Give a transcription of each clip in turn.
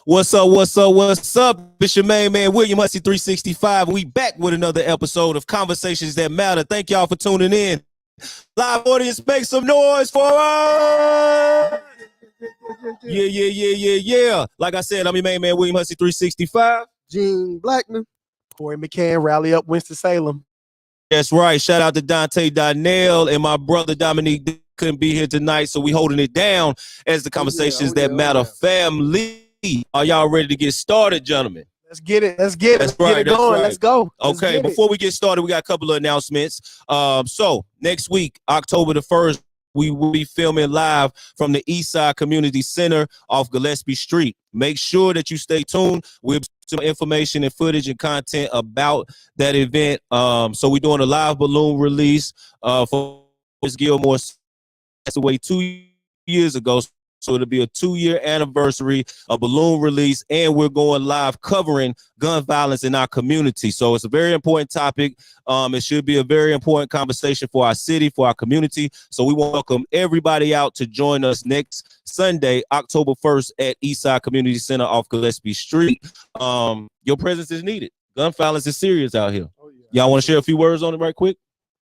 What's up? What's up? What's up? It's your main man, William Hussey 365. We back with another episode of Conversations That Matter. Thank y'all for tuning in. Live audience, make some noise for us. Yeah. Like I said, I'm your main man, William Hussey 365. Gene Blackman, Corey McCann, Rally Up Winston-Salem. That's right. Shout out to Dante Donnell and my brother Dominique couldn't be here tonight, so we holding it down as the Conversations That Matter family. Are y'all ready to get started, gentlemen? Let's get it. Let's get it going. Right. Let's go. Okay, before we get started, we got a couple of announcements. So next week, October the 1st, we will be filming live from the Eastside Community Center off Gillespie Street. Make sure that you stay tuned. We'll have some information and footage and content about that event. So we're doing a live balloon release for Ms. Gilmore. Passed away 2 years ago. So it'll be a 2-year anniversary, a balloon release, and we're going live covering gun violence in our community. So it's a very important topic. It should be a very important conversation for our city, for our community. So we welcome everybody out to join us next Sunday, October 1st at Eastside Community Center off Gillespie Street. Your presence is needed. Gun violence is serious out here. Y'all want to share a few words on it right quick?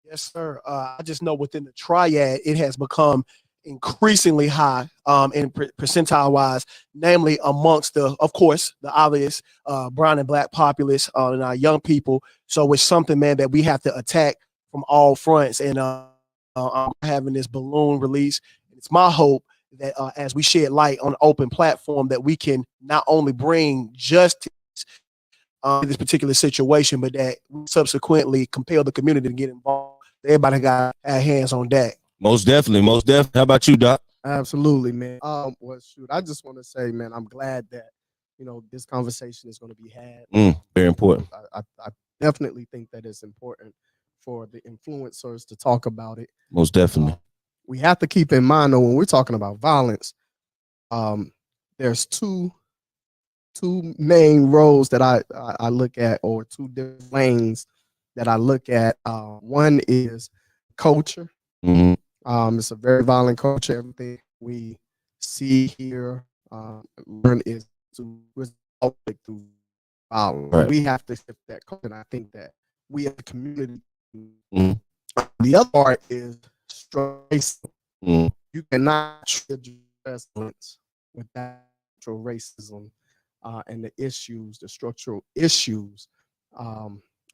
Yes, sir. I just know within the triad, it has become increasingly high in percentile wise, namely amongst of course, the obvious brown and black populace and our young people. So it's something, man, that we have to attack from all fronts. And I'm having this balloon release. It's my hope that as we shed light on an open platform, that we can not only bring justice in this particular situation, but that we subsequently compel the community to get involved. Everybody got our hands on deck. Most definitely. How about you, Doc? Absolutely, man. Well, shoot, I just want to say, man, I'm glad that, this conversation is going to be had. Very important. I definitely think that it's important for the influencers to talk about it. Most definitely. We have to keep in mind, though, when we're talking about violence, there's two main roles that I look at, or two different lanes that I look at. One is culture. Mm-hmm. It's a very violent culture. Everything we see here, learn is to resolve it through violence. Right. We have to shift that culture, and I think that we as a community. Mm-hmm. The other part is racism. Mm-hmm. You cannot address violence without racism and the issues, the structural issues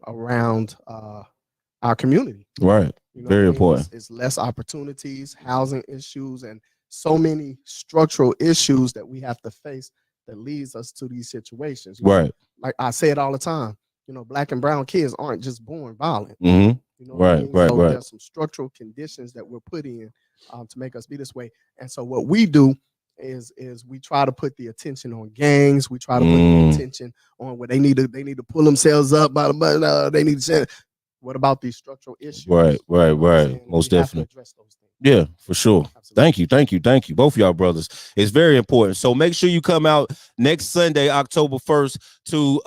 around our community. Right. Very important. It's less opportunities, housing issues, and so many structural issues that we have to face that leads us to these situations. Right. Like I say it all the time, black and brown kids aren't just born violent. Mm-hmm. Right. There's some structural conditions that we're put in to make us be this way. And so what we do is we try to put the attention on gangs. We try to put the attention on where they need to pull themselves up by the button. They need to say, what about these structural issues? Right. Most definitely. Yeah, for sure. Absolutely. Thank you. Both of y'all brothers. It's very important. So make sure you come out next Sunday, October 1st to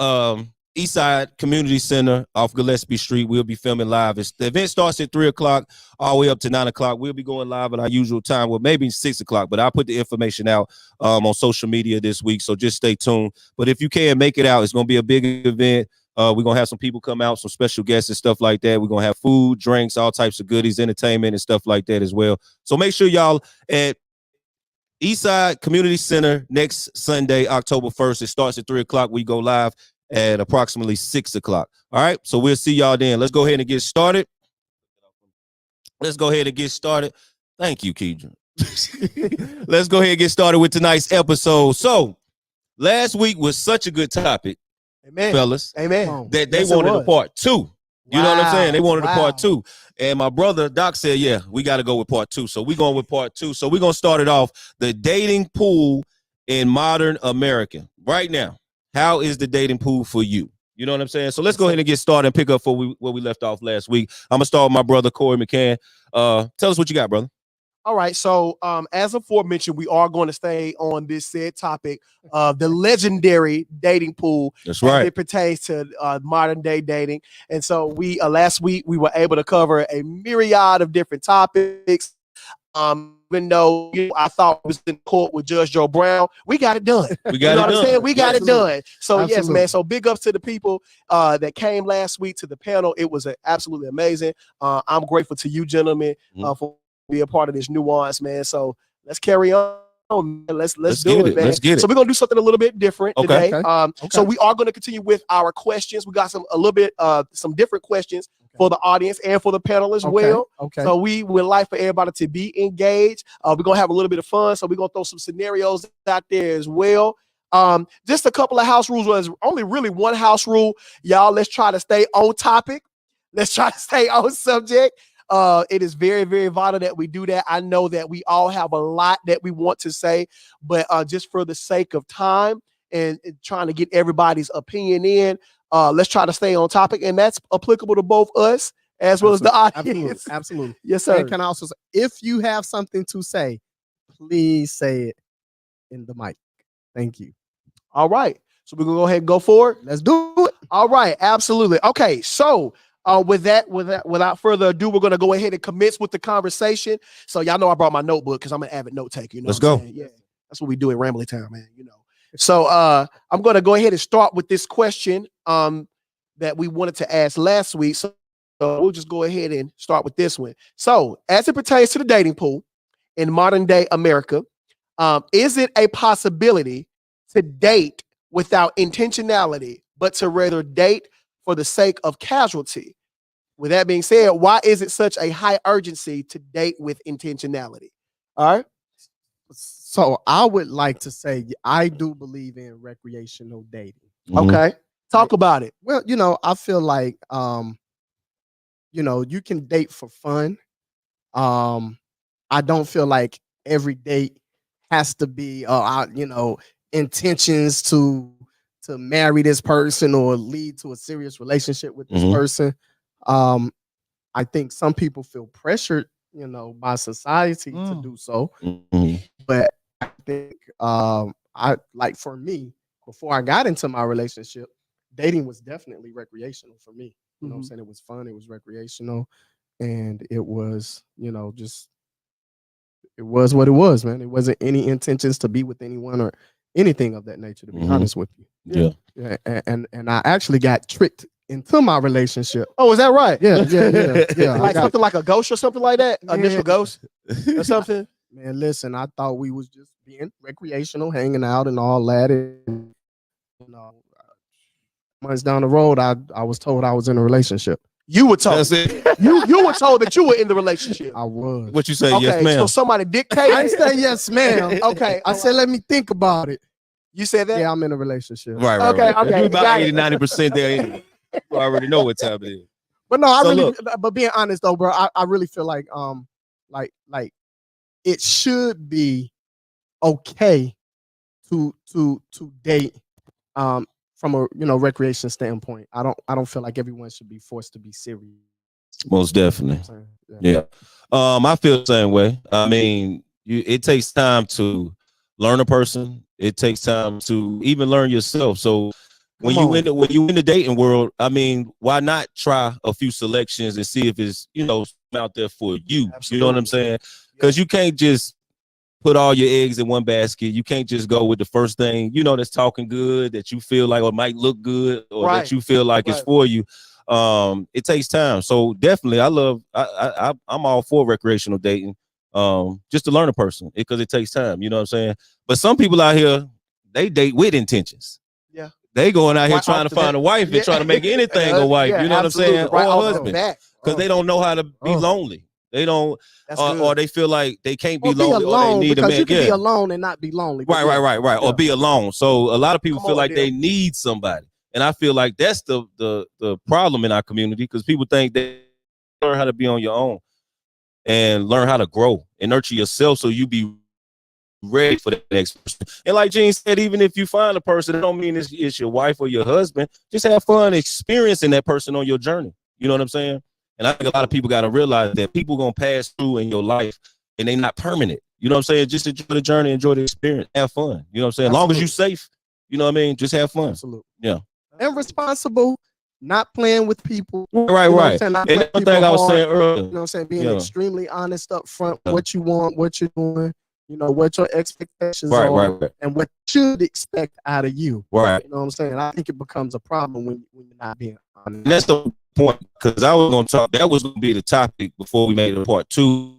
Eastside Community Center off Gillespie Street. We'll be filming live. The event starts at 3:00 all the way up to 9:00. We'll be going live at our usual time, well, maybe 6:00, but I'll put the information out on social media this week, so just stay tuned. But if you can make it out, it's going to be a big event. We're going to have some people come out, some special guests and stuff like that. We're going to have food, drinks, all types of goodies, entertainment and stuff like that as well. So make sure y'all at Eastside Community Center next Sunday, October 1st. It starts at 3:00. We go live at approximately 6:00. All right. So we'll see y'all then. Let's go ahead and get started. Thank you, Keidra. Let's go ahead and get started with tonight's episode. So last week was such a good topic. Amen. Fellas. Amen. That they wanted a part 2. You know what I'm saying? They wanted a part 2. And my brother Doc said, yeah, we got to go with part 2. So we're going with part 2. So we're going to start it off. The dating pool in modern America. Right now, how is the dating pool for you? You know what I'm saying? So let's go ahead and get started and pick up where we left off last week. I'm going to start with my brother, Corey McCann. Tell us what you got, brother. All right. So as aforementioned, we are going to stay on this said topic of the legendary dating pool. That's right. As it pertains to modern day dating. And so last week we were able to cover a myriad of different topics. even though I thought we was in court with Judge Joe Brown, we got it done. We You got know it what I'm done. saying? We got it done. So yes, Absolutely. man. So big ups to the people that came last week to the panel. It was absolutely amazing. I'm grateful to you, gentlemen, for being a part of this nuance, man. So let's carry on. Man. Let's do it, man. Let's get it. So we're gonna do something a little bit different Okay. today. So we are gonna continue with our questions. We got some different questions for the audience and for the panel as well. Okay. So we would like for everybody to be engaged. We're gonna have a little bit of fun. So we're gonna throw some scenarios out there as well. Just a couple of house rules. There's only really one house rule. Y'all, let's try to stay on topic. Let's try to stay on subject. It is very, very vital that we do that. I know that we all have a lot that we want to say, but just for the sake of time and trying to get everybody's opinion in, let's try to stay on topic, and that's applicable to both us as well as the audience. Absolutely. Yes, sir. And can I also say, if you have something to say, please say it in the mic. Thank you. All right. So we're gonna go ahead and go forward. Let's do it. All right, absolutely. Okay, so without further ado, we're gonna go ahead and commence with the conversation. So y'all know I brought my notebook because I'm an avid note taker. You know, Let's what I'm go. saying? Yeah, that's what we do at Rambling Town, man. You know. So I'm gonna go ahead and start with this question that we wanted to ask last week. So we'll just go ahead and start with this one. So as it pertains to the dating pool in modern day America, is it a possibility to date without intentionality, but to rather date for the sake of casualty? With that being said, why is it such a high urgency to date with intentionality? All right. So I would like to say I do believe in recreational dating. Okay. Talk about it. Well, I feel like you can date for fun. I don't feel like every date has to be intentions to marry this person or lead to a serious relationship with this person. I think some people feel pressured, by society to do so. But I think for me, before I got into my relationship, dating was definitely recreational for me. You know what I'm saying? It was fun, it was recreational, and it was, it was what it was, man. It wasn't any intentions to be with anyone or anything of that nature, to be honest with you. Yeah. And I actually got tricked into my relationship. Oh, is that right? Yeah. Like something like a ghost or something like that? Initial ghost or something? Man, listen, I thought we was just being recreational, hanging out and all that. And, months down the road, I was told I was in a relationship. You were told. That's it. You were told that you were in the relationship. I was. What you say? Okay, Yes, ma'am. so somebody dictated. I said yes, ma'am. Okay, I said let me think about it. You said that? Yeah, I'm in a relationship. Right. Okay, You got about it. 80-90% there. Anyway. You already know what time it is. But no, So but being honest though, bro, I really feel like like it should be okay to date from a recreation standpoint. I don't feel like everyone should be forced to be serious. Most definitely. Yeah. I feel the same way. I mean, it takes time to learn a person. It takes time to even learn yourself. So when you in the dating world, I mean, why not try a few selections and see if it's out there for you? Absolutely. You know what I'm saying? Because you can't just put all your eggs in one basket. You can't just go with the first thing that's talking good, that you feel like or might look good, or that you feel like is for you. It takes time. So definitely, I'm all for recreational dating, just to learn a person, because it takes time. You know what I'm saying? But some people out here, they date with intentions. Yeah. They going out here Right trying off to the find bat. a wife and trying to make anything a wife. Yeah, You know what I'm saying? right Or off a the husband, bat. because they don't know how to be lonely. They don't, That's or they feel like they can't be Or be lonely, or alone, they need a because man. you can be alone and not be lonely. Right. Yeah. Or be alone. So a lot of people Come feel on, like they Dale. need somebody, and I feel like that's the problem in our community, because people think they learn how to be on your own and learn how to grow and nurture yourself, so you be ready for the next person. And like Gene said, even if you find a person, it don't mean it's your wife or your husband. Just have fun experiencing that person on your journey. You know what I'm saying? And I think a lot of people got to realize that people gonna pass through in your life, and they not permanent. You know what I'm saying? Just enjoy the journey, enjoy the experience, have fun. You know what I'm saying? As long as you're safe, you know what I mean? Just have fun. Absolutely. Yeah. And responsible not playing with people. Right, You know what I'm right. saying? Not And playing one people thing I was hard. saying You know earlier, what I'm saying? Being Yeah. extremely honest up front, Yeah. what you want, what you're doing, you know, what your expectations right, are, right, right, and what you should expect out of you. right. You know what I'm saying? I think it becomes a problem when you're not being honest. And that's the point, because I was going to talk. That was going to be the topic before we made it part two.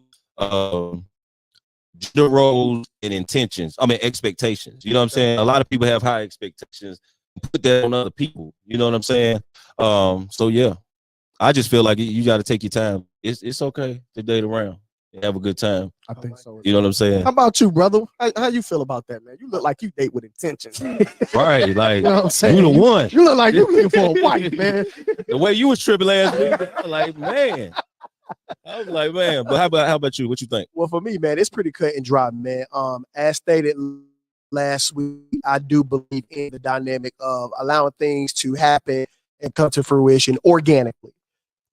Gender roles and intentions. I mean, expectations. You know what I'm saying? A lot of people have high expectations and put that on other people. You know what I'm saying? So yeah, I just feel like you got to take your time. It's okay to date around and have a good time. I think so. You know what I'm saying? How about you, brother? How you feel about that, man? You look like you date with intention. Right, like You know what I'm saying? you the one. You look like you looking for a wife, man. The way you was tripping last week, I was like, man. I was like, man. But how about you? What you think? Well, for me, man, it's pretty cut and dry, man. As stated last week, I do believe in the dynamic of allowing things to happen and come to fruition organically.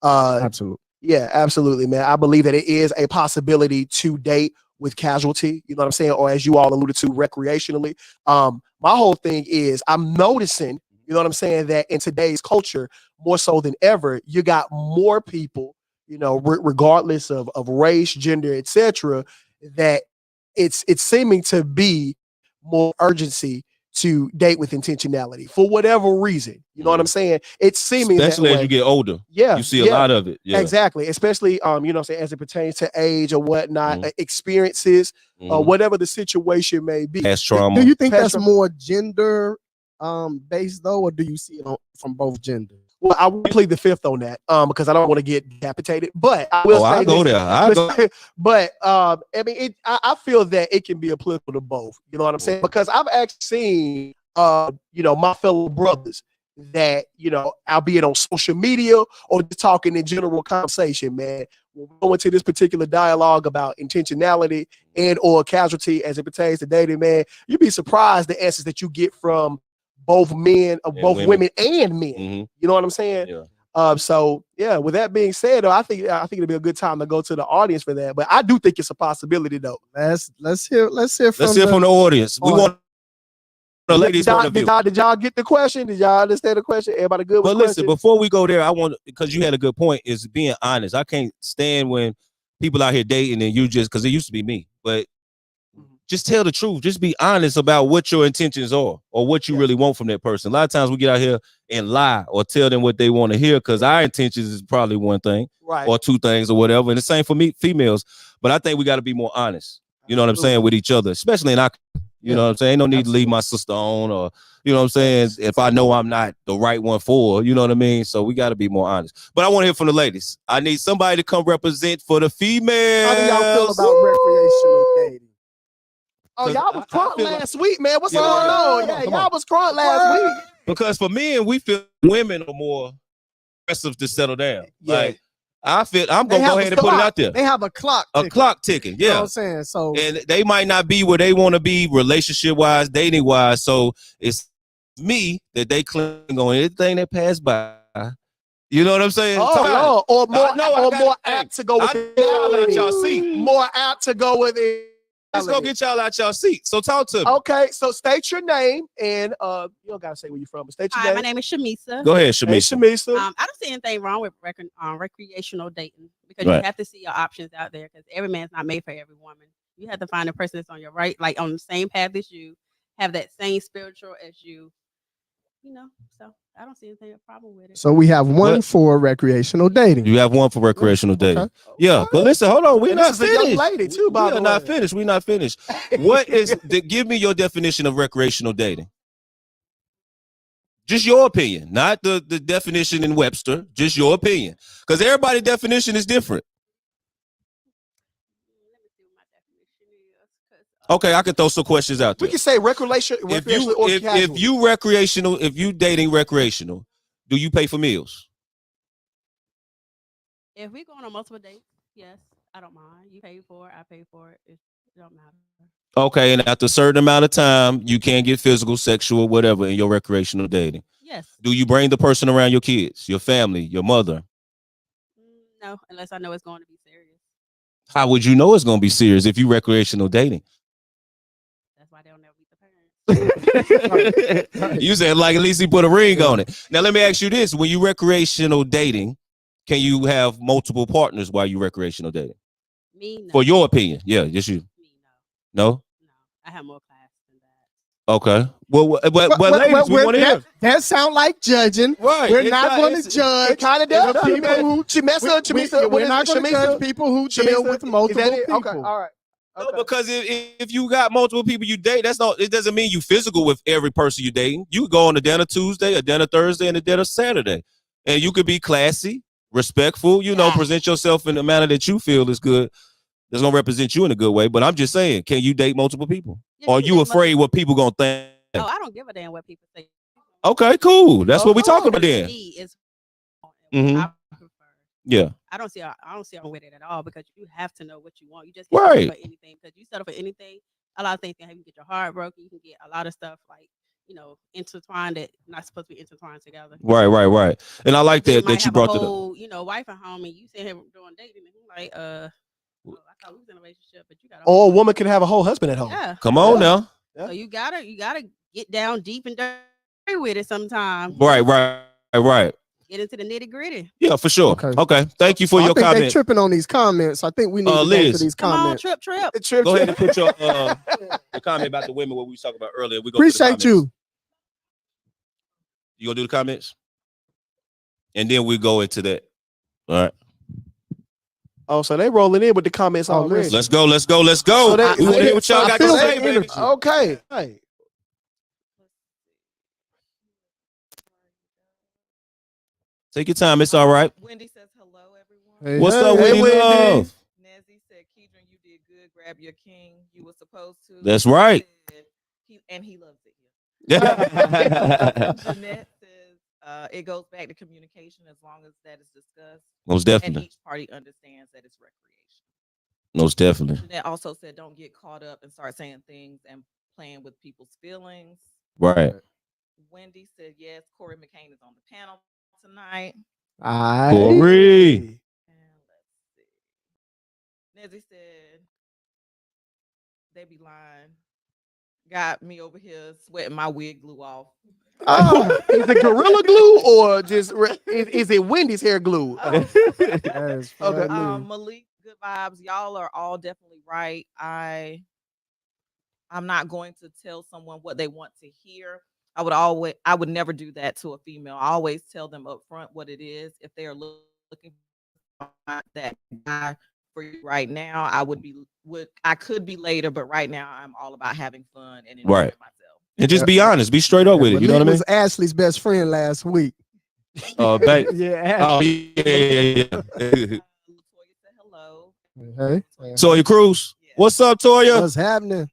Absolutely. Yeah, absolutely, man. I believe that it is a possibility to date with casualty, you know what I'm saying? Or as you all alluded to, recreationally. My whole thing is I'm noticing, you know what I'm saying, that in today's culture, more so than ever, you got more people, you know, regardless of race, gender, etc., that it's seeming to be more urgency to date with intentionality for whatever reason. You know what I'm saying? It's seeming Especially that as way. you get older. Yeah, You see a lot of it. Yeah. exactly. Especially, you know what I'm saying, as it pertains to age or whatnot, Mhm. experiences, Mhm. whatever the situation may be. Past trauma. Do you think Past that's more gender based though, or do you see it from both genders? Well, I will plead the fifth on that, because I don't want to get decapitated. But I will say I go this. there. I go. But I mean, I feel that it can be applicable to both. You know what I'm saying? Because I've actually seen, you know, my fellow brothers that, you know, albeit on social media or just talking in general conversation, man, when we go into this particular dialogue about intentionality and or casualty as it pertains to dating, man, you'd be surprised the answers that you get from both men, And both women and men. Mhm. You know what I'm saying? Yeah. So yeah, with that being said, though, I think it'd be a good time to go to the audience for that. But I do think it's a possibility, though. Let's hear from from the audience. We want the ladies' point of view. Did y'all get the question? Did y'all understand the question? Everybody good with But the listen, question? before we go there, I want, because you had a good point, is being honest. I can't stand when people out here dating and you just, because it used to be me, but just tell the truth. Just be honest about what your intentions are or what you really want from that person. A lot of times we get out here and lie or tell them what they want to hear, because our intentions is probably one thing, right, or two things or whatever. And the same for me, females. But I think we got to be more honest, you know what I'm saying, with each other, especially in our, you know what I'm saying? Ain't no need to leave my sister on, or, you know what I'm saying, if I know I'm not the right one for her, you know what I mean? So we got to be more honest. But I want to hear from the ladies. I need somebody to come represent for the females. How do y'all feel about recreational dating? Oh, y'all was crunk feel like- last week, man. What's Yeah, going yeah. on? Come Yeah, on, come y'all on. was crunk last week. Because for men, we feel women are more aggressive to settle down. Yeah. Like, I feel I'm They gonna have go a ahead and put it clock. out there. They have a clock. A ticking. clock ticking, You know what yeah. I'm saying? So And they might not be where they want to be relationship wise, dating wise. So it's me that they cling on anything that passed by. You know what I'm saying? Oh, Lord. Or more, I know I got- more hey, apt to go with I know I let y'all see. More apt to go with it. Let's go get y'all out y'all seat. So talk to me. Okay, so state your name and you don't gotta say where you're from, but state your Hi, name. my name is Shamisa. Go ahead, Hey, Shamisa. Shamisa. I don't see anything wrong with recreational dating, because Right. you have to see your options out there, because every man's not made for every woman. You have to find a person that's on your right, like on the same path as you, have that same spiritual as you. You know, so I don't see anything a problem with it. So we have one What? for recreational dating. You have one for recreational dating. Okay. Yeah, but listen, hold on. We're And not this is a young finished. lady, too, by we the are not way. finished. We're not finished. What is give me your definition of recreational dating? Just your opinion, not the definition in Webster. Just your opinion, because everybody's definition is different. Let me see what my definition is, 'cause, Okay, I can throw some questions out We there. can say recreational or casual. if you recreational, if you dating recreational, do you pay for meals? if we go on multiple dates, yes, I don't mind. You pay for it, I pay for it. It don't matter. Okay, and after a certain amount of time, you can get physical, sexual, whatever in your recreational dating. Yes. Do you bring the person around your kids, your family, your mother? No, unless I know it's going to be serious. How would you know it's going to be serious if you recreational dating? That's why they'll never meet the parents. You said like at least he put a ring on it. Now let me ask you this: when you recreational dating, can you have multiple partners while you recreational dating? Me, no. For your opinion, yeah, just you. Me, No. no. I have more class than that. Okay. Well, ladies, we want to hear. That sound like judging. Right. We're It's not going to It judge. kind of does. people who Chamisa, we're not going to judge people who deal with multiple people. Okay, all right. No, because if you got multiple people you date, it doesn't mean you physical with every person you dating. You could go on a dinner Tuesday, a dinner Thursday, and a dinner Saturday. And you could be classy, respectful, present yourself in a manner that you feel is good. That's gonna represent you in a good way. But I'm just saying, can you date multiple people? Yeah, Or are can you date afraid what people gonna think? Oh, I don't give a damn what people say. Okay, cool. That's what we talking about then. Me is Mhm. I prefer. Yeah. I don't see I'm with it at all because you have to know what you want. You just can't Right. settle for anything because you settle for anything. A lot of things can have you get your heart broken. You can get a lot of stuff like intertwined that not supposed to be intertwined together. Right. And I like Then that might you have brought a it up. whole, wife at home and you sit here doing dating and you're like, I thought we was in a relationship, but you got Or a woman can have a whole husband at home. yeah. Come on now. So you gotta get down deep and dirty with it sometimes. Right. Get into the nitty gritty. Yeah, for sure. Okay. Thank you for I your think they comment. tripping on these comments. I think we need to go Liz. to these Come on, comments. trip. Go ahead and put your the comment about the women what we was talking about earlier. We go Appreciate you. You gonna do the comments? And then we go into that. All right. Oh, so they rolling in with the comments already. Let's go. So We want to hear what y'all got to feel say, the baby. energy. Okay. Hey. Take your time. It's all right. Wendy says hello, everyone. Hey, What's hey, up, hey, Wendy Love? Nezzy said, Keedron, you did good. Grab your king. You were supposed to. That's right. He loves it here. Most Jeanette says, it goes back to communication as long as that is discussed. And definitely. each party understands that it's recreation. Most definitely. Jeanette also said, don't get caught up and start saying things and playing with people's feelings. Right. Wendy said, yes, Corey McCain is on the panel tonight. Corey. And let's see. Nezzy said, they be lying. Got me over here sweating my wig glue off. Is it Gorilla Glue or just is it Wendy's hair glue? Yes, Okay. Malik, good vibes. Y'all are all definitely right. I'm not going to tell someone what they want to hear. I would never do that to a female. I always tell them up front what it is. If they are looking for that guy for you right now, I could be later, but right now I'm all about having fun and enjoying myself. And just be honest. Be straight up with it. You know what I mean? Was Ashley's best friend last week. Babe. Yeah. Oh, yeah. Latoya said hello. Hey. Toya Cruz. Yeah. What's up, Toya? What's happening?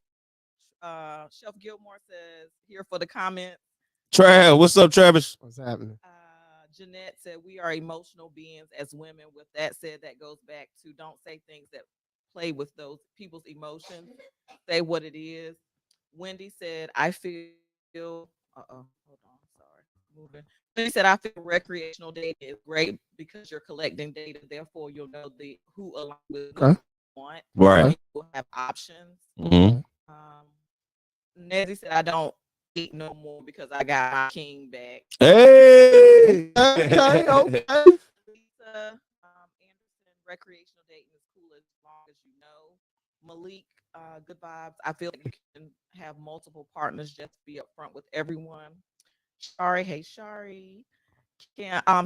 Chef Gilmore says, here for the comment. Trav. What's up, Travis? What's happening? Jeanette said, we are emotional beings as women. With that said, that goes back to don't say things that play with those people's emotions. Say what it is. Wendy said, I feel, hold on, sorry, moving. Wendy said, I feel recreational data is great because you're collecting data. Therefore, you'll know who along with what you want. Right. You'll have options. Mm-hmm. Nezzy said, I don't eat no more because I got my king back. Hey. Okay. Lisa Anderson, recreational dating is cool as long as you know. Malik, good vibes. I feel like you can have multiple partners, just be upfront with everyone. Shari, hey Shari,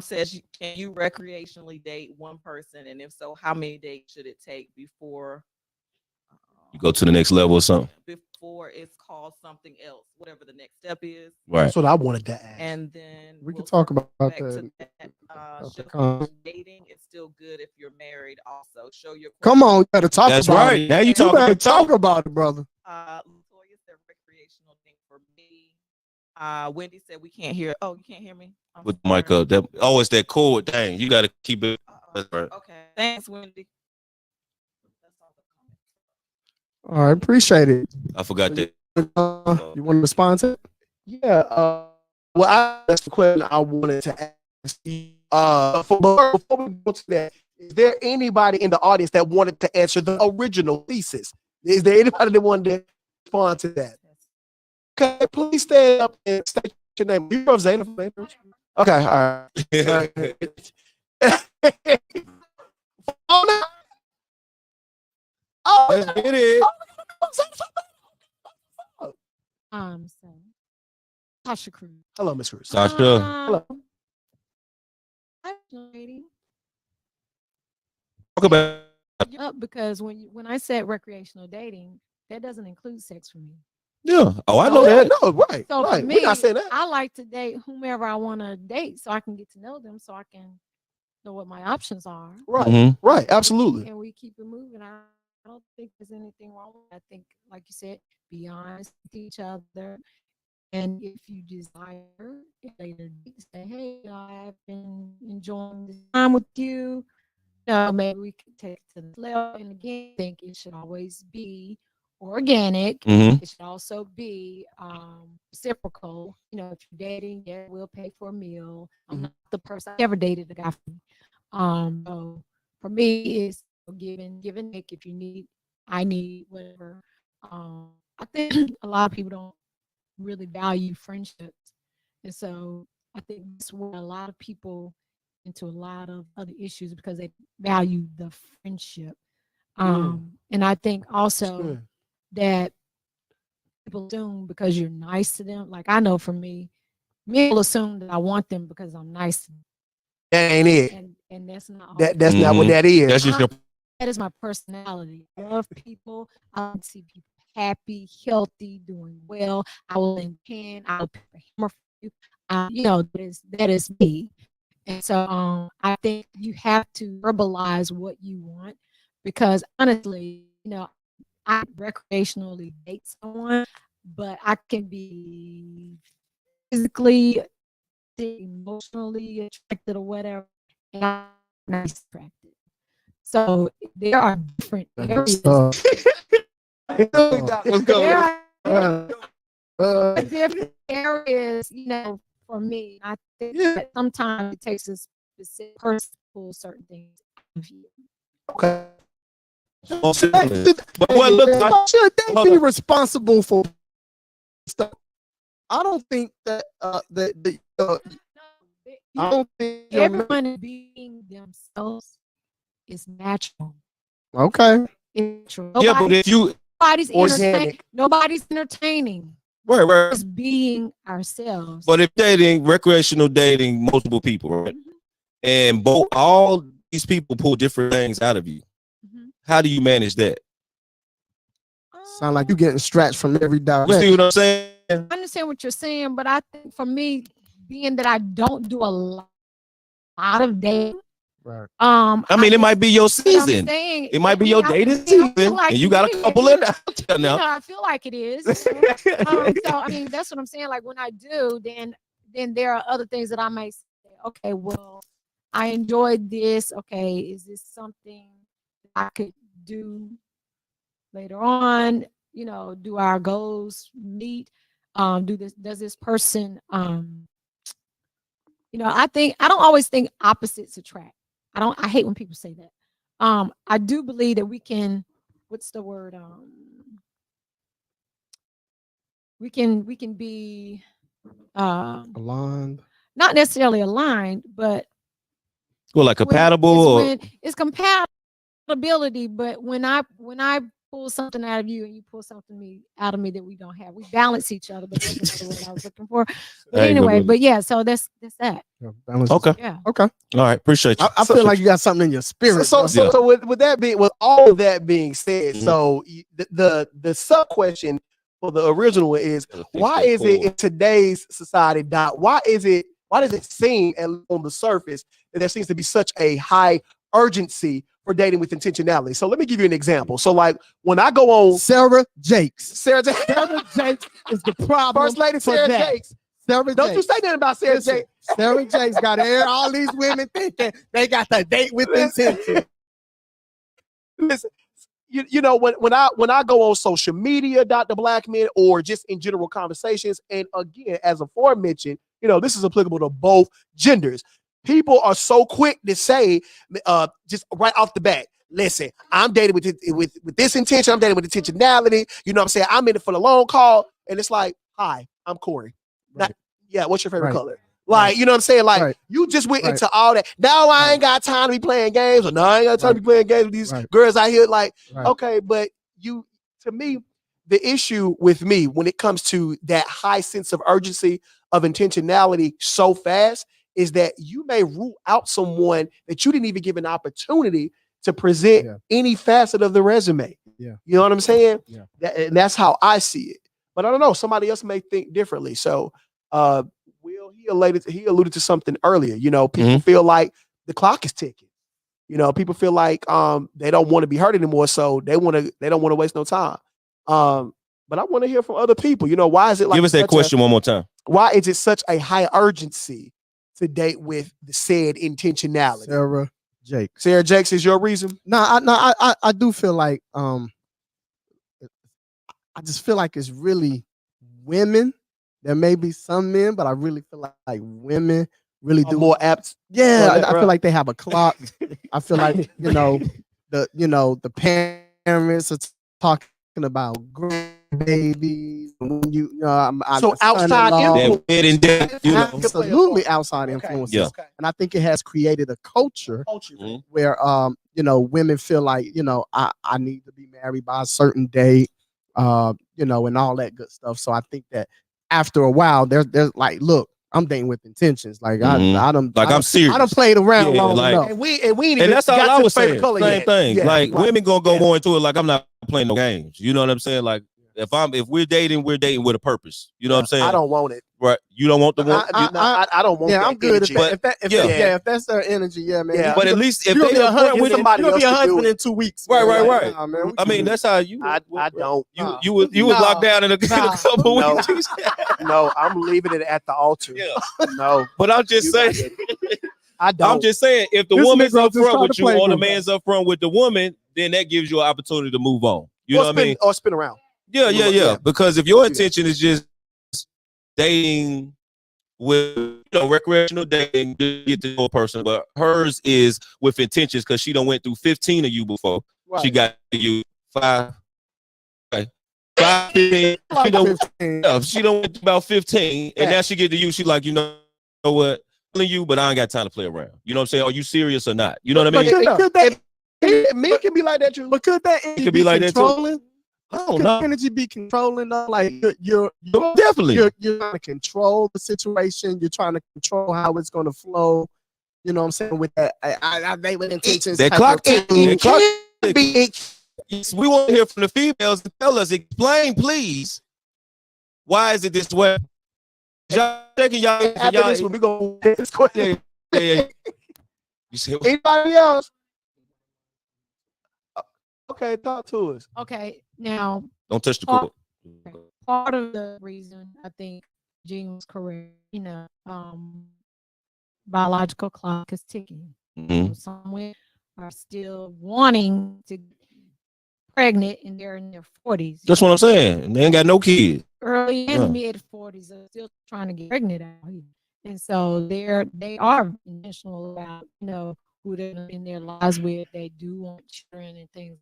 says, can you recreationally date one person, and if so, how many dates should it take before You go to the next level or something? Before it's called something else, whatever the next step is. Right. That's what I wanted to ask. And then We can talk about back that. to that. Dating is still good if you're married. Also, show your. Come on, you better talk That's about right. it. Now you You talking. better talk about it, brother. Latoya said recreational thing for me. Wendy said we can't hear. Oh, you can't hear me? I'm With the mic sorry. up. It's that chord. Dang, you got to keep it. That's right. Okay. Thanks, Wendy. That's all the comments. All right, appreciate it. I forgot that. You want to respond to it? Yeah. That's the question I wanted to ask. Before we go to that, is there anybody in the audience that wanted to answer the original thesis? Is there anybody that wanted to respond to that? Okay, please stand up and state your name. You from Zeta? Okay, all right. Oh, no. Let's get it. So Tasha Cruz. Hello, Miss Cruz. Tasha. Hello. Hi, lady. Talk about Because when I said recreational dating, that doesn't include sex for me. yeah. Oh, I know that. No, right. So right. for We're me, not saying that. I like to date whomever I want to date, so I can get to know them, so I can know what my options are. Right. Mhm. Right. Absolutely. And we keep it moving. I don't think there's anything wrong with it. I think, like you said, be honest with each other. And if you desire later, say, hey, I've been enjoying this time with you. Maybe we could take it to the level. And again, I think it should always be organic. Mhm. It should also be reciprocal. If you're dating, yeah, we'll pay for a meal. I'm not the person I ever dated a guy for me. So for me, it's give and take. If you need, I need, whatever. I think a lot of people don't really value friendships, and so I think that's where a lot of people into a lot of other issues because they value the friendship. And I think also that people assume because you're nice to them. Like I know for me, people assume that I want them because I'm nice to them. That ain't it. And that's not That's not what that is. That's just your that is my personality. I love people. I like to see people happy, healthy, doing well. I will lend a hand. I will pick a hammer for you. That is me. And so I think you have to verbalize what you want because honestly, I recreationally date someone, but I can be physically, emotionally attracted or whatever, and I'm not attracted. So there are different areas. There are different areas, for me. I think that sometimes it takes a specific person to pull certain things out of you. Okay. But what look Should they hold be on. responsible for stuff? I don't think that I don't think Everyone is being themselves is natural. okay. It's true. Yeah, but if you Nobody's entertaining. right. Just being ourselves. But if dating, recreational dating, multiple people, right? And all these people pull different things out of you. How do you manage that? Sound like you getting stretched from every You direction. see what I'm saying? I understand what you're saying, but I think for me, being that I don't do a lot of dating, Right. I mean, it might be your I'm season. saying, It might be your dating I season, feel like and you it got a is. couple in out there now. I feel like it is. So I mean, that's what I'm saying. Like when I do, then there are other things that I might say. Okay, well, I enjoyed this. Okay, is this something I could do later on? Do our goals meet? Does this person? I don't always think opposites attract. I hate when people say that. I do believe that we can. What's the word? We can be Aligned. not necessarily aligned, but Well, like compatible. it's compatibility. But when I pull something out of you and you pull something out of me that we don't have, we balance each other. But that's not the word I was looking for. But anyway, but yeah, so that's that. Yeah, balance. Okay. Yeah. Okay. All right. Appreciate you. I feel like you got something in your spirit. So with all of that being said, so the sub question for the original is why is it in today's society, Doc? Why does it seem on the surface that there seems to be such a high urgency for dating with intentionality? So let me give you an example. So like when I go on Sarah Jakes. Sarah Jakes is the problem. First Lady Sarah Jakes. Sarah Don't you say nothing about Sarah Listen, Jakes. Sarah Jakes got to air all these women thinking they got to date with intention. Listen, when I go on social media, Dr. Blackman, or just in general conversations, and again, as aforementioned, this is applicable to both genders. People are so quick to say, just right off the bat, listen, I'm dating with this intention, I'm dating with intentionality. You know what I'm saying? I'm in it for the long haul. And it's like, hi, I'm Corey. Right. Yeah, what's your favorite Right. color? Like, you know what I'm saying? Like, Right. you just went Right. into all that. Now I ain't Right. got time to be playing games, or now I ain't got time to Right. be playing games with these Right. girls out here. Like, Right. okay, but to me, the issue with me when it comes to that high sense of urgency, of intentionality so fast, is that you may rule out someone that you didn't even give an opportunity to present Yeah. any facet of the resume. Yeah. You know what I'm saying? Yeah. And that's how I see it. But I don't know. Somebody else may think differently. So, Will, he alluded to something earlier. You know, people feel like the clock is ticking. You know, people feel like they don't want to be hurt anymore, so they don't want to waste no time. But I want to hear from other people. You know, why is it like Give us that question one more time. why is it such a high urgency to date with the said intentionality? Sarah Jake. Sarah Jakes is your reason? I do feel like I just feel like it's really women. There may be some men, but I really feel like women really Are do more apt. Yeah, for that, I bro? feel like they have a clock. I feel like the parents are talking about grandbabies. When So outside influence. That wedding day, you know. absolutely outside Okay. influences. Yeah. Okay. And I think it has created a culture Culture. Mhm. where women feel like I need to be married by a certain date, and all that good stuff. So I think that after a while, there's like, look, I'm dating with intentions. Like Mhm. I'm serious. I done played around Yeah, long like- enough. And we ain't even And that's all got I to was the favorite saying. color Same yet. thing. Yeah, Like right. women gonna go Yeah. more into it like I'm not playing no games. You know what I'm saying? Like if we're dating with a purpose. You know what I'm saying? I don't want it. Right. You don't want the one. I don't want Yeah, that I'm good energy. if that if yeah. that- if that's their energy. Yeah, man. Yeah. But at least if You're they gonna be a upfront husband. with You're somebody gonna be a else to do husband it. in 2 weeks. Right, man. right, Like, right. nah, man, we I mean, good. that's how you. I don't. You would Nah. lock down in a Nah. couple No. weeks. No, I'm leaving it at the altar. Yeah. No, But I'm just you saying. got it. I don't. I'm just saying, if the This woman's Negro up just front tried with to you play or the me. man's up front with the woman, then that gives you an opportunity to move on. You know what I mean? Or spin around. Yeah. Yeah. Because if your Yeah. intention is just dating with recreational dating to get to know a person, but hers is with intentions because she done went through 15 of you before. Right. She got you 5. Okay. 5, 15. Like She done, 15. she done went through about 15, and Yeah. now she get to you. She like, you know what? I'm telling you, but I ain't got time to play around. You know what I'm saying? Are you serious or not? You know what I mean? Could that Me can be like that too. But could that energy could be like that too. controlling? I don't Could know. energy be controlling? Though? Like you're Definitely. you're trying to control the situation. You're trying to control how it's going to flow. You know what I'm saying? With that, I date with intentions. That type clock of thing. ticking. That clock Can be Yes, we want to hear from the females to tell us, explain, please. Why is it this way? Y'all taking y'all, after this one. We gonna take this question. yeah. You said Anybody else? Okay, talk to us. Okay, now don't touch the Oh. cord. part of the reason I think Gene was correct, biological clock is ticking. Mhm. Some women are still wanting to get pregnant and they're in their 40s. That's what I'm saying. They ain't got no kids. Early Yeah. and mid 40s are still trying to get pregnant out here. And so they are intentional about, who they're in their lives with. They do want children and things.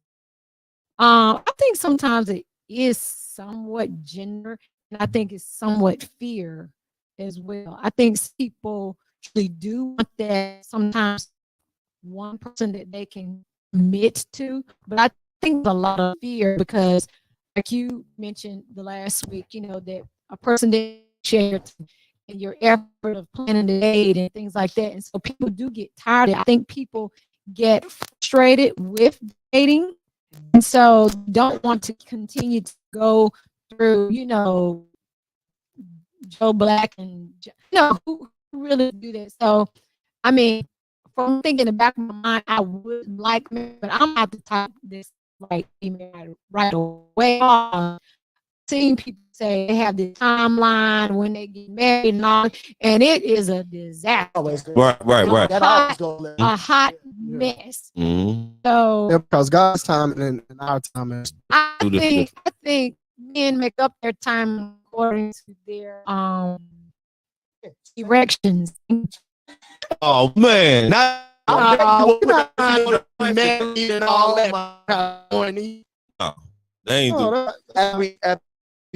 I think sometimes it is somewhat gender, and I think it's somewhat fear as well. I think people really do want that sometimes one person that they can commit to, but I think a lot of fear because, like you mentioned the last week, that a person that shared and your effort of planning the date and things like that, and so people do get tired. I think people get frustrated with dating. And so don't want to continue to go through, Joe Black and, who really do that. So, I mean, from thinking in the back of my mind, I would like, but I'm not the type this like right away. Seeing people say they have the timeline when they get married and all, and it is a disaster. Right. That always gonna A hot mess. Mhm. So Yeah, because God's time and our time is I Do the- think men make up their time according to their erections. Oh man. Not married and all that. they ain't do. After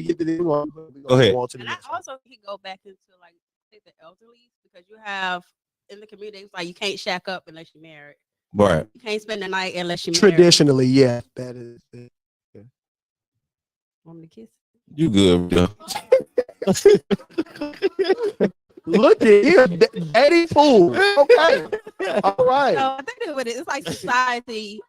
we get to this, Go ahead. on to the And I next one. also can go back into like say the elderly because you have in the community it's like you can't shack up unless you're married. Right. You can't spend the night unless you're married. Traditionally, yeah, that is. Want me to kiss? You good, bro. Look at him, Daddy Pool. Okay, all right. So I think that what it is, it's like society.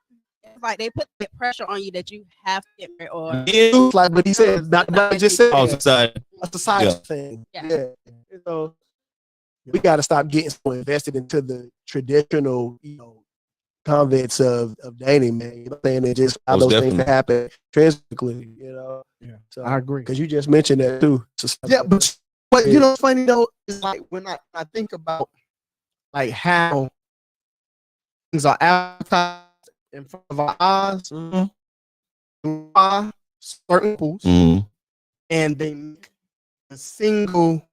It's like they put the pressure on you that you have to get married or It's like what he said, not just said. Oh, society. A society Yeah. thing. Yeah. Yeah. So we got to stop getting so invested into the traditional, convents of dating, man. You know what I'm saying? And just how Most those things definitely. happen transiently, Yeah, So I agree. because you just mentioned that too. Yeah, but you know what's funny though is like when I think about like how things are advertised in front of our eyes by certain pools, Mhm. and they make a single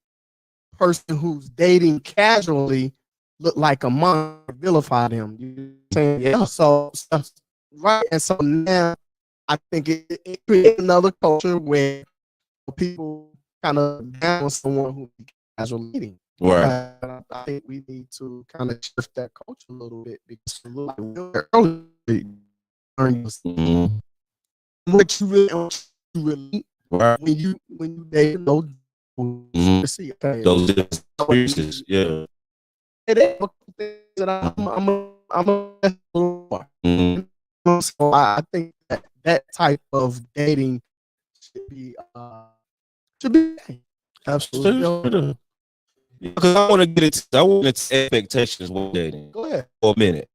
person who's dating casually look like a monster, vilify them. You know what I'm saying? Yeah. So right, and so now I think it creates another culture where people kind of down on someone who casual dating. Right. I think we need to kind of shift that culture a little bit because like early, Mhm. what you really Right. when you date those Mhm. see okay. Those experiences. Yeah. It is a couple things that I'm a Mhm. so I think that type of dating should be Absolutely. Because I want to get it. I want its expectations when dating Go ahead. for a minute.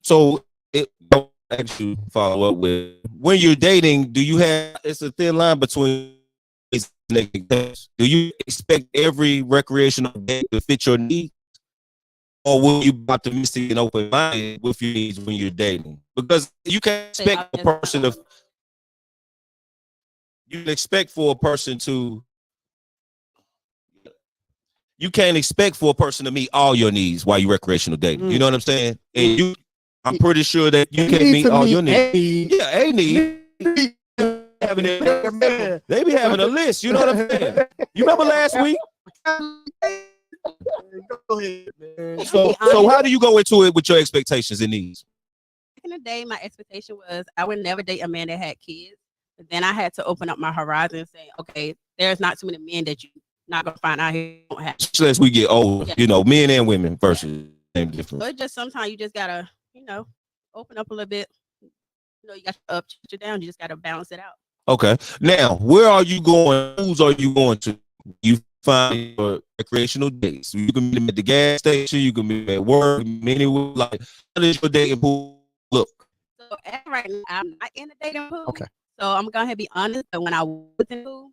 So I'll actually follow up with when you're dating. Do you have? It's a thin line between. Do you expect every recreational date to fit your needs, or will you be optimistic and open minded with your needs when you're dating? Because you can expect a person to. You can expect for a person to. You can't expect for a person to meet all your needs while you're recreational dating. You know what I'm saying? And I'm pretty sure that you can't meet all your needs. Yeah, a need. They be having a list. You know what I'm saying? You remember last week? Go ahead, man. So how do you go into it with your expectations and needs? back in the day, my expectation was I would never date a man that had kids. But then I had to open up my horizon and say, okay, there's not too many men that you're not gonna find out here who don't have. Especially as we get older, Yeah. men and women versus same So difference. it's just sometimes you just gotta, open up a little bit. You got to up, you down. You just gotta balance it out. Okay. Now, where are you going? Who's are you going to? You find your recreational dates. You can meet them at the gas station. You can meet them at work. Anywhere. Like, how does your dating pool look? So as right now, I'm not in the dating pool. Okay. So I'm gonna be honest. But when I was in the pool,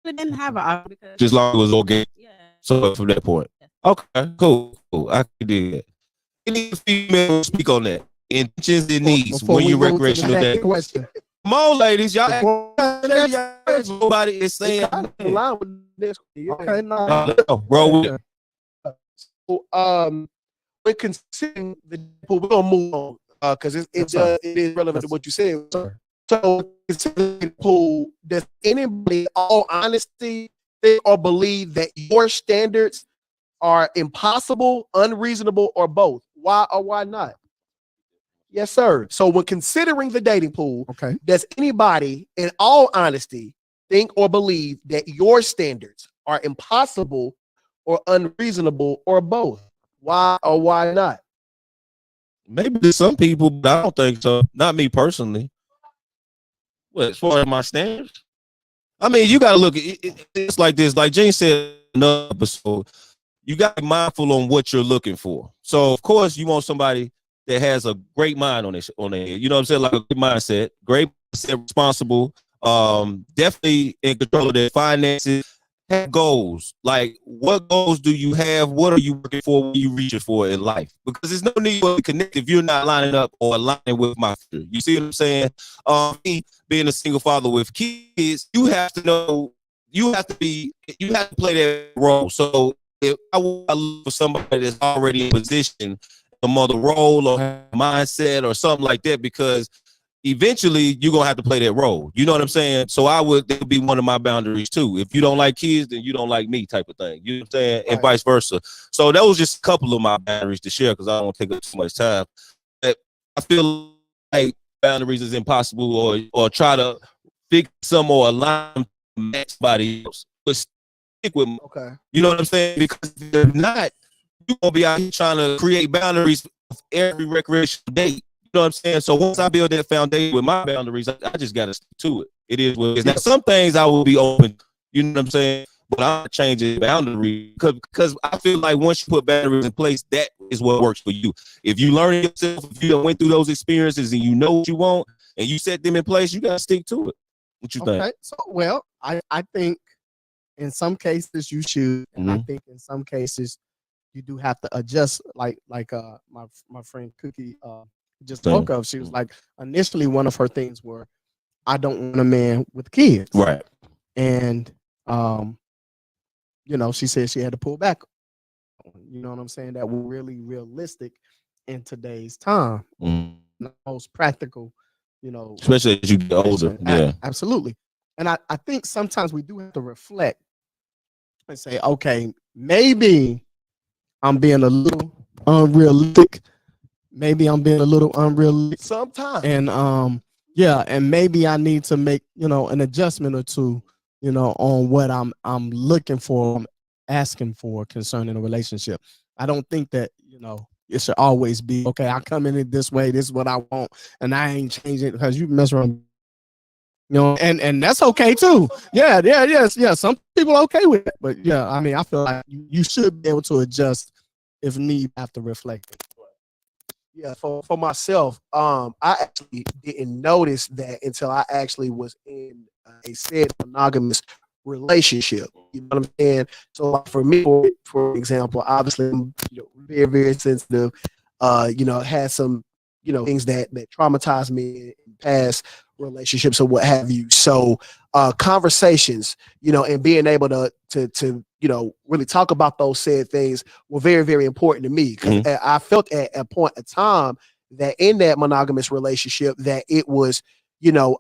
I didn't have an option because Just like it was organic. yeah. So from that point. Okay, cool. I can do that. Any female speak on that? Intentions and needs Before when we you go to the recreational next dating. question. Come on, ladies. Y'all Before- nobody is saying. In line with this. Yeah. Okay, no. Bro, we- So, when considering the pool, we're gonna move on because it is relevant to what you said. So, considering the pool, does anybody, in all honesty, think or believe that your standards are impossible, unreasonable, or both? Why or why not? Yes, sir. So, when considering the dating pool, Okay. does anybody, in all honesty, think or believe that your standards are impossible or unreasonable or both? Why or why not? maybe to some people, but I don't think so. Not me personally. What, as far as my standards? I mean, you got to look at it. It's like this. Like Jane said in another episode, you got to be mindful on what you're looking for. So, of course, you want somebody that has a great mind on their head. You know what I'm saying? Like a good mindset, great mindset, responsible, definitely in control of their finances, have goals. Like, what goals do you have? What are you working for? What are you reaching for in life? Because there's no need to connect if you're not lining up or aligning with my future. You see what I'm saying? Me being a single father with kids, you have to know, you have to play that role. So if I look for somebody that's already in position, a mother role or mindset or something like that, because eventually you're gonna have to play that role. You know what I'm saying? So that would be one of my boundaries too. If you don't like kids, then you don't like me, type of thing. You know what I'm saying? And Right. vice versa. So that was just a couple of my boundaries to share because I don't want to take up too much time. But I feel like boundaries is impossible, or try to fix some or align them to match somebody else. But stick with me. Okay. You know what I'm saying? Because if not, you're gonna be out here trying to create boundaries of every recreational date. You know what I'm saying? So once I build that foundation with my boundaries, I just gotta stick to it. It is what it is. Now, some things I will be open, you know what I'm saying? But I'm not changing boundaries because I feel like once you put boundaries in place, that is what works for you. If you learn yourself, if you went through those experiences and you know what you want and you set them in place, you gotta stick to it. What you think? Okay. So, well, I think in some cases you should, and I think in some cases you do have to adjust. Like my friend Cookie just spoke of. She was like, initially one of her things were, I don't want a man with kids. Right. And you know, she said she had to pull back. You know what I'm saying? That were really realistic in today's time. The most practical, you know, Especially as you get older. Yeah. Absolutely. And I think sometimes we do have to reflect and say, okay, maybe I'm being a little unrealistic. Maybe I'm being a little unrealistic Sometimes. and yeah, and maybe I need to make, you know, an adjustment or two, you know, on what I'm looking for, I'm asking for concerning a relationship. I don't think that, you know, it should always be, okay, I come in it this way, this is what I want, and I ain't changing it because you mess around, you know, and that's okay too. Yeah. Some people are okay with it, but yeah, I mean, I feel like you should be able to adjust if need after reflecting. Yeah, for myself, I actually didn't notice that until I actually was in a said monogamous relationship. You know what I'm saying? So like for me, for example, obviously I'm, you know, very, very sensitive. You know, had some, you know, things that traumatized me in past relationships or what have you. So conversations, you know, and being able to you know, really talk about those said things were very, very important to me because I felt at a point of time that in that monogamous relationship that it was, you know,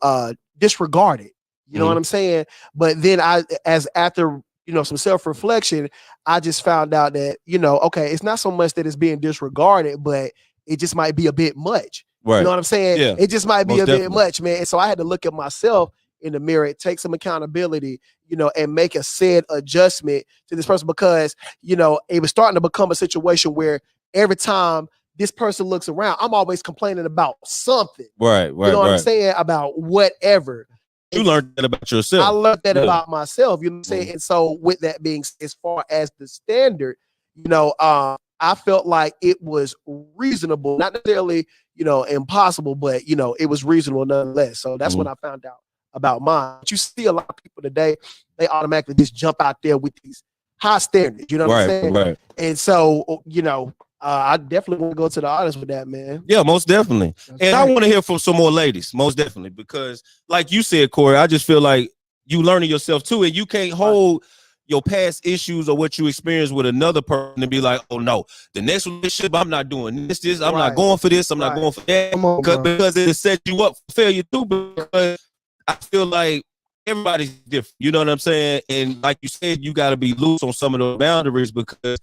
disregarded. You know what I'm saying? But then after, you know, some self-reflection, I just found out that, you know, okay, it's not so much that it's being disregarded, but it just might be a bit much. Right. You know what I'm saying? Yeah. It just might be Most a bit definitely. much, man. And so I had to look at myself in the mirror, take some accountability, you know, and make a said adjustment to this person because, you know, it was starting to become a situation where every time this person looks around, I'm always complaining about something. Right. You know what I'm saying? About whatever. You learned that about yourself. I learned that Yeah. about myself, you know what I'm saying? And so with that being said, as far as the standard, you know, I felt like it was reasonable, not necessarily, you know, impossible, but, you know, it was reasonable nonetheless. So that's when I found out about mine. But you see a lot of people today, they automatically just jump out there with these high standards, you know what I'm saying? Right. And so, you know, I definitely want to go to the audience with that, man. Yeah, most definitely. And I want to hear from some more ladies, most definitely, because like you said, Corey, I just feel like you learning yourself too, and you can't hold your past issues or what you experienced with another person and be like, oh no, the next relationship, I'm not doing this, I'm not going for this, I'm not going for that, Come on, bro. because it set you up for failure too, because I feel like everybody's different, you know what I'm saying? And like you said, you got to be loose on some of those boundaries because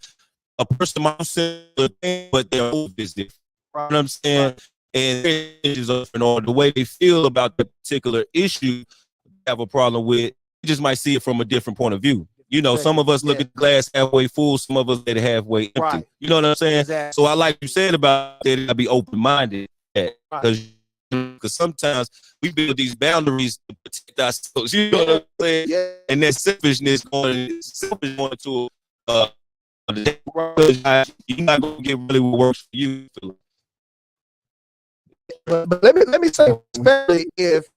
a person might say a thing, but their move is different. You know what I'm saying? And the way they feel about the particular issue they have a problem with, you just might see it from a different point of view. You know, some of us look at the glass halfway full, some of us let it halfway empty. Right. You know what I'm saying? Exactly. So I like you said about that, I be open-minded because sometimes we build these boundaries to protect ourselves. You know what I'm saying? Yeah. And that selfishness going to you're not gonna get really what works for you. But let me say, especially if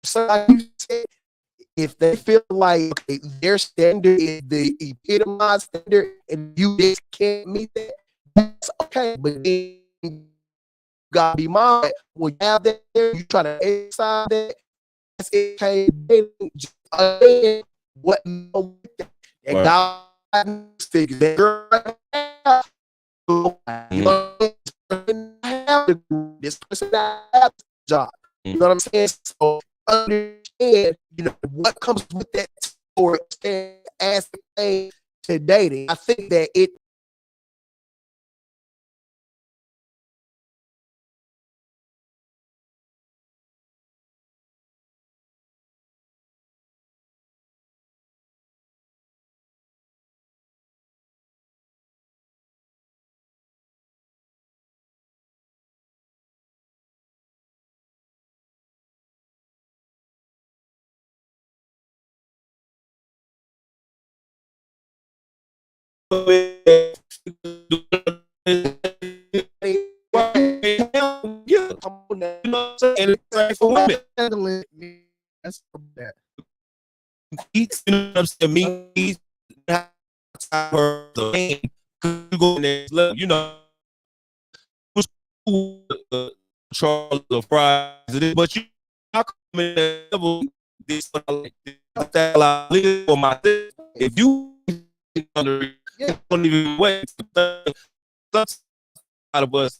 somebody said, if they feel like okay, their standard is the epitomized standard and you just can't meet that, that's okay. But then you gotta be mindful when you have that there, you try to exercise that. That's okay. Just what and God figure that girl you know, this person job. You know what I'm saying? So understand, what comes with that or as to dating. I think that it For women. Handling me, that's that. You know what I'm saying? Me, her the game, you go next level. You know, Charles the fries, but you I come in that level. This what I like. This style I live for myself. If you under, you don't even wait. Some out of us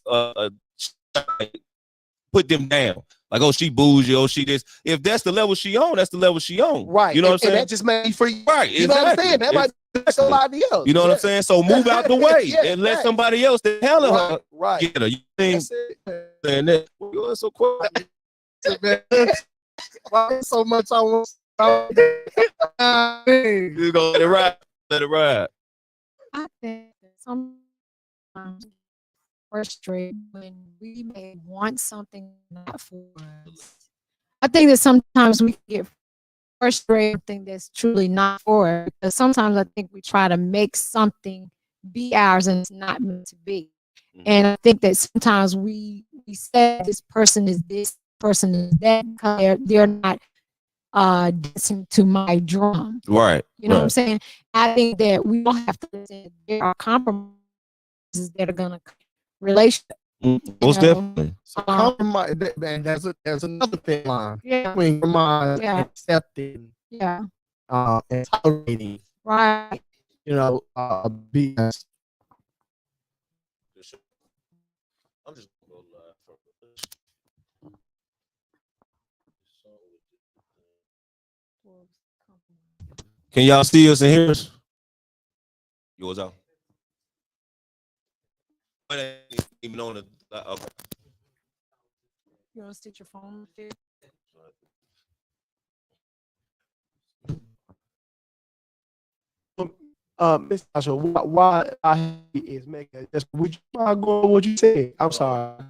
put them down. Like, oh, she bougie, oh, she this. If that's the level she on, that's the level she on. right. You know what I'm saying? And that just made me free. Right. You know what I'm saying? That might be somebody else. You know what I'm saying? So move out the way Yeah, and let right. somebody else that handle her Right. get her. You think That's it. saying that? You're so quiet. Why so much I want. You go let it ride. Let it ride. I think that sometimes frustrated when we may want something not for us. I think that sometimes we get frustrated with something that's truly not for us, because sometimes I think we try to make something be ours and it's not meant to be. And I think that sometimes we say this person is this, person is that, because they're not dancing to my drum. Right. You know what I'm saying? I think that we don't have to listen. There are compromises that are gonna relationship. Most know, definitely. So compromise, and there's another thin line Yeah, between compromise Yeah. and accepting, yeah, and tolerating, right. BS. I'm just gonna go live for Can y'all see us and hear us? Yours out. But ain't even on the okay. You want to stick your phone there? Miss Tasha, why I is making this? Would you mind going what you said? I'm sorry.